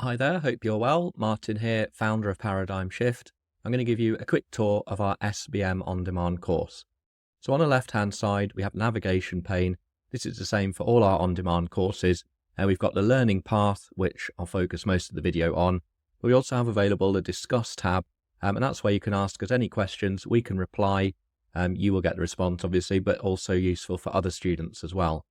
Hi there, hope you're well. Martin here, founder of Paradigm Shift. I'm going to give you a quick tour of our SBM on-demand course. So on the left-hand side, we have navigation pane. This is the same for all our on-demand courses. We've got the learning path, which I'll focus most of the video on. But we also have available the discuss tab, and that's where you can ask us any questions. We can reply. You will get the response, obviously, but also useful for other students as well.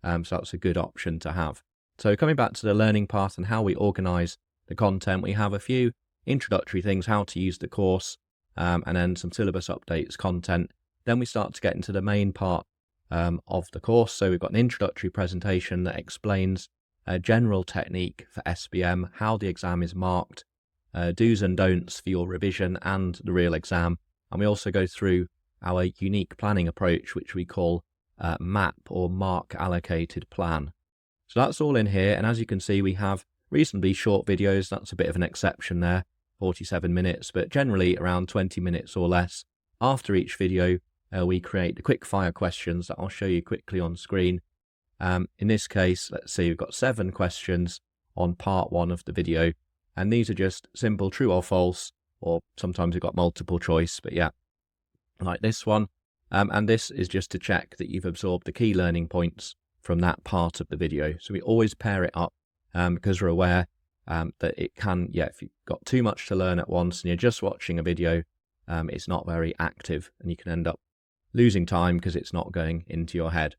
So that's a good option to have. So coming back to the learning path and how we organize the content, we have a few introductory things, how to use the course, and then some syllabus updates content. Then we start to get into the main part of the course. So we've got an introductory presentation that explains a general technique for SBM, how the exam is marked, do's and don'ts for your revision and the real exam. And we also go through our unique planning approach, which we call MAP, or Mark Allocated Plan. So that's all in here, and as you can see, we have reasonably short videos. That's a bit of an exception there, 47 minutes, but generally around 20 minutes or less. After each video, we create the quick fire questions that I'll show you quickly on screen. In this case, let's see, we've got 7 questions on part 1 of the video, and these are just simple true or false, or sometimes we've got multiple choice, but yeah, like this one. And this is just to check that you've absorbed the key learning points from that part of the video. So we always pair it up because we're aware that it can, if you've got too much to learn at once and you're just watching a video, it's not very active and you can end up losing time because it's not going into your head.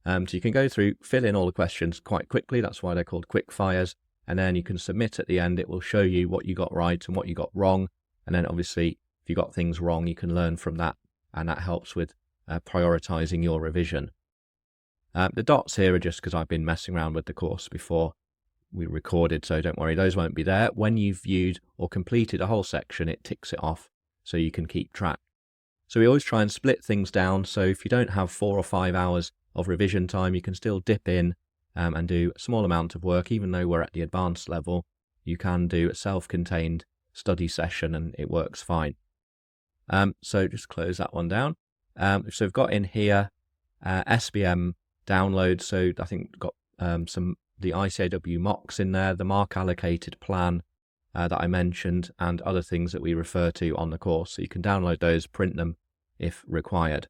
So you can go through, fill in all the questions quite quickly. That's why they're called quick fires. And then you can submit at the end. It will show you what you got right and what you got wrong. And then obviously, if you got things wrong, you can learn from that. And that helps with prioritizing your revision. The dots here are just because I've been messing around with the course before we recorded, so don't worry, those won't be there. When you've viewed or completed a whole section, it ticks it off so you can keep track. So we always try and split things down, so if you don't have 4 or 5 hours of revision time, you can still dip in and do a small amount of work. Even though we're at the advanced level, you can do a self-contained study session and it works fine. So just close that one down. So we've got in here SBM download, so I think we've got the ICAW mocks in there, the Mark Allocated Plan that I mentioned, and other things that we refer to on the course. So you can download those, print them if required.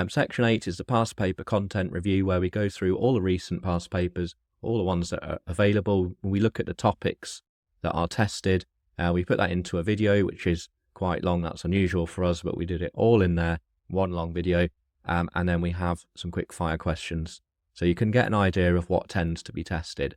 Section 8 is the past paper content review, where we go through all the recent past papers, all the ones that are available. We look at the topics that are tested. We put that into a video, which is quite long. That's unusual for us, but we did it all in there, one long video. And then we have some quick fire questions. So you can get an idea of what tends to be tested.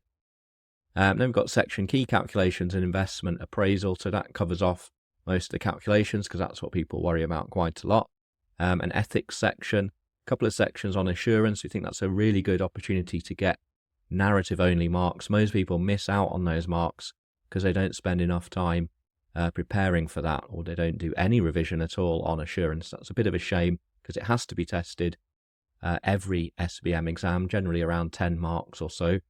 Then we've got section key calculations and investment appraisal. So that covers off most of the calculations because that's what people worry about quite a lot. An ethics section, a couple of sections on assurance. We think that's a really good opportunity to get narrative only marks. Most people miss out on those marks because they don't spend enough time preparing for that, or they don't do any revision at all on assurance. That's a bit of a shame because it has to be tested every SBM exam, generally around 10 marks or so.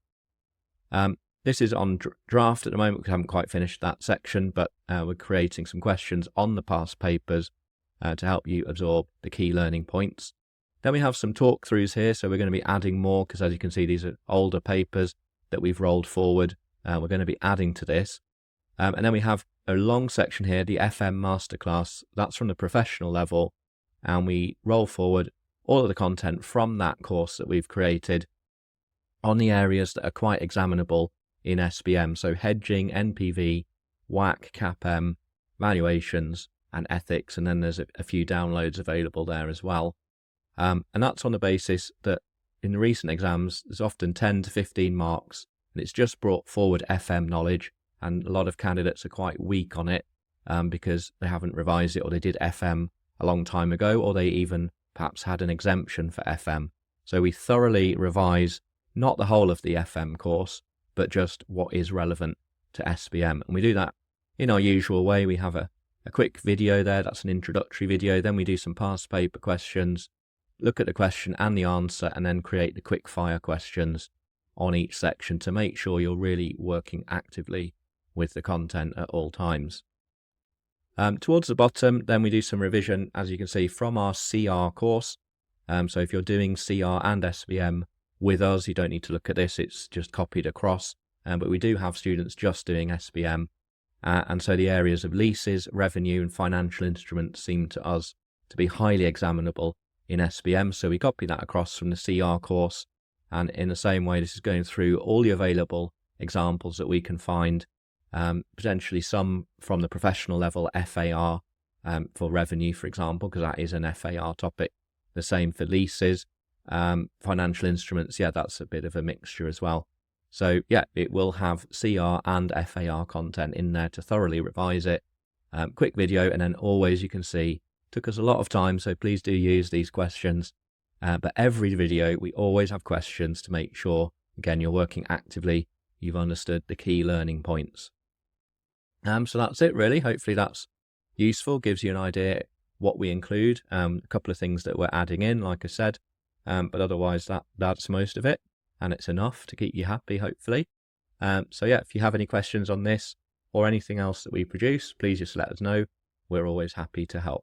This is on draft at the moment. We haven't quite finished that section, but we're creating some questions on the past papers to help you absorb the key learning points. Then we have some talk throughs here, so we're going to be adding more because, as you can see, these are older papers that we've rolled forward. We're going to be adding to this. And then we have a long section here, the FM Masterclass. That's from the professional level, and we roll forward all of the content from that course that we've created on the areas that are quite examinable in SBM. So hedging, NPV, WACC, CAPM, valuations, and ethics. And then there's a few downloads available there as well. And that's on the basis that in the recent exams, there's often 10 to 15 marks, and it's just brought forward FM knowledge. And a lot of candidates are quite weak on it because they haven't revised it, or they did FM a long time ago, or they even perhaps had an exemption for FM. So we thoroughly revise not the whole of the FM course, but just what is relevant to SBM. And we do that in our usual way. We have a quick video there. That's an introductory video. Then we do some past paper questions, look at the question and the answer, and then create the quick fire questions on each section to make sure you're really working actively with the content at all times. Towards the bottom, then we do some revision, as you can see, from our CR course. So if you're doing CR and SBM with us, you don't need to look at this, it's just copied across. but we do have students just doing SBM. And so the areas of leases, revenue, and financial instruments seem to us to be highly examinable in SBM. So we copy that across from the CR course. And in the same way, this is going through all the available examples that we can find, potentially some from the professional level, FAR, for revenue, for example, because that is an FAR topic. The same for leases, financial instruments. Yeah, that's a bit of a mixture as well. So yeah, it will have CR and FAR content in there to thoroughly revise it. Quick video, and then always, you can see, took us a lot of time, so please do use these questions. But every video, we always have questions to make sure, again, you're working actively, you've understood the key learning points. So that's it really. Hopefully that's useful, gives you an idea what we include, a couple of things that we're adding in, like I said, but otherwise that's most of it, and it's enough to keep you happy, hopefully. So yeah, if you have any questions on this or anything else that we produce, please just let us know. We're always happy to help.